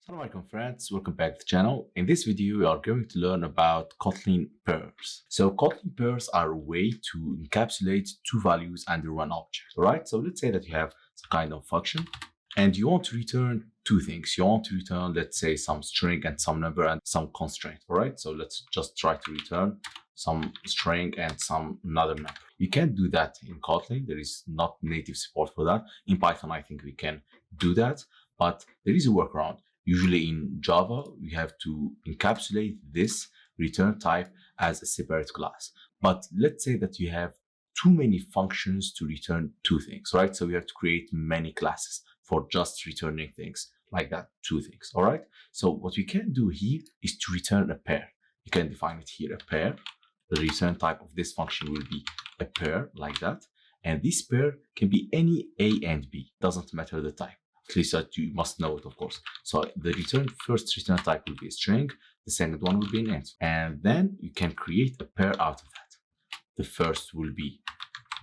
Hello, welcome friends, welcome back to the channel. In this video, we are going to learn about Kotlin pairs. So Kotlin pairs are a way to encapsulate two values under one object, all right? So let's say that you have some kind of function and you want to return two things. You want to return, let's say, some string and some number and some constraint, all right? So let's just try to return some string and some another number. You can't do that in Kotlin. There is not native support for that. In Python, I think we can do that, but there is a workaround. Usually in Java, we have to encapsulate this return type as a separate class. But let's say that you have too many functions to return two things, right? So we have to create many classes for just returning things like that, two things, all right? So what we can do here is to return a pair. You can define it here, a pair. The return type of this function will be a pair like that. And this pair can be any A and B, doesn't matter the type. At least that you must know it, of course. So the first return type will be a string. The second one will be an int. And then you can create a pair out of that. The first will be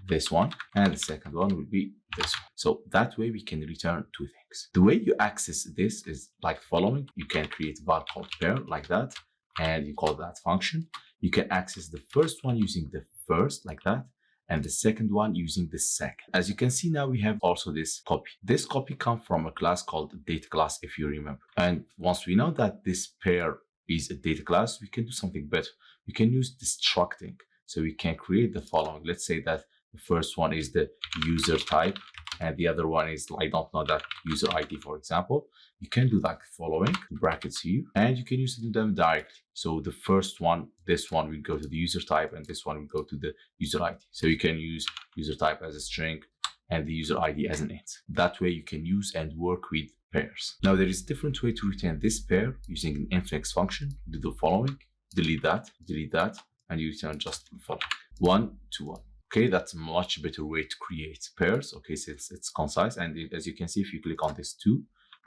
this one, and the second one will be this one. So that way we can return two things. The way you access this is like following. You can create a var called pair like that, and you call that function. You can access the first one using the first like that, and the second one using the second. As you can see now, we have also this copy. This copy comes from a class called data class, if you remember. And once we know that this pair is a data class, we can do something better. We can use destructing. So we can create the following. Let's say that the first one is the user type, and the other one is, I don't know, that user ID, for example. You can do like following, brackets here, and you can use them directly. So the first one, this one will go to the user type, and this one will go to the user ID. So you can use user type as a string and the user ID as an int. That way you can use and work with pairs. Now there is a different way to return this pair using an infix function. Do the following, delete that, and you return just the following, 1 to 1. Okay, that's a much better way to create pairs. Okay, so it's concise, and as you can see, if you click on this 2,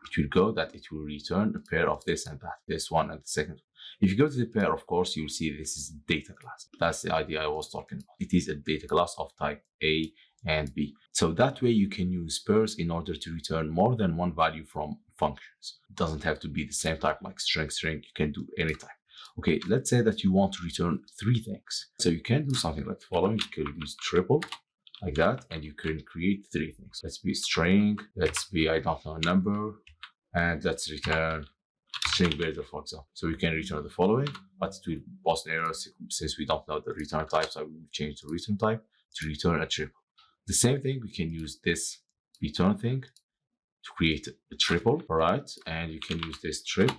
it will go that it will return a pair of this and that, this one and the second one. If you go to the pair, of course, you'll see this is data class. That's the idea I was talking about. It is a data class of type A and B. So that way you can use pairs in order to return more than one value from functions. It doesn't have to be the same type like string. You can do any type. Okay, let's say that you want to return 3 things. So you can do something like the following. You can use triple like that, and you can create 3 things. Let's be string, let's be, I don't know, a number, and let's return string builder, for example. So we can return the following, but it will post errors since we don't know the return type. So we will change the return type to return a triple. The same thing, we can use this return thing to create a triple, all right? And you can use this trip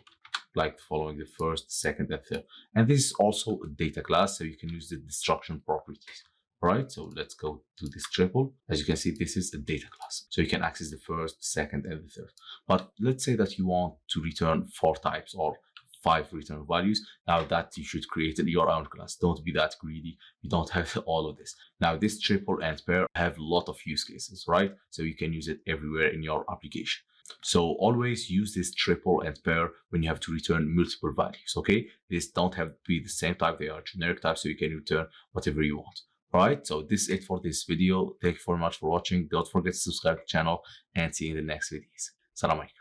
like following the first, second, and third. And this is also a data class, so you can use the destruction properties. All right, so let's go to this triple. As you can see, this is a data class. So you can access the first, second, and the third. But let's say that you want to return 4 types or 5 return values. Now that you should create your own class. Don't be that greedy. You don't have all of this. Now this triple and pair have a lot of use cases, right? So you can use it everywhere in your application. So always use this triple and pair when you have to return multiple values, okay? These don't have to be the same type. They are generic types, so you can return whatever you want. All right, so this is it for this video. Thank you very much for watching. Don't forget to subscribe to the channel and see you in the next videos. Salam alaikum.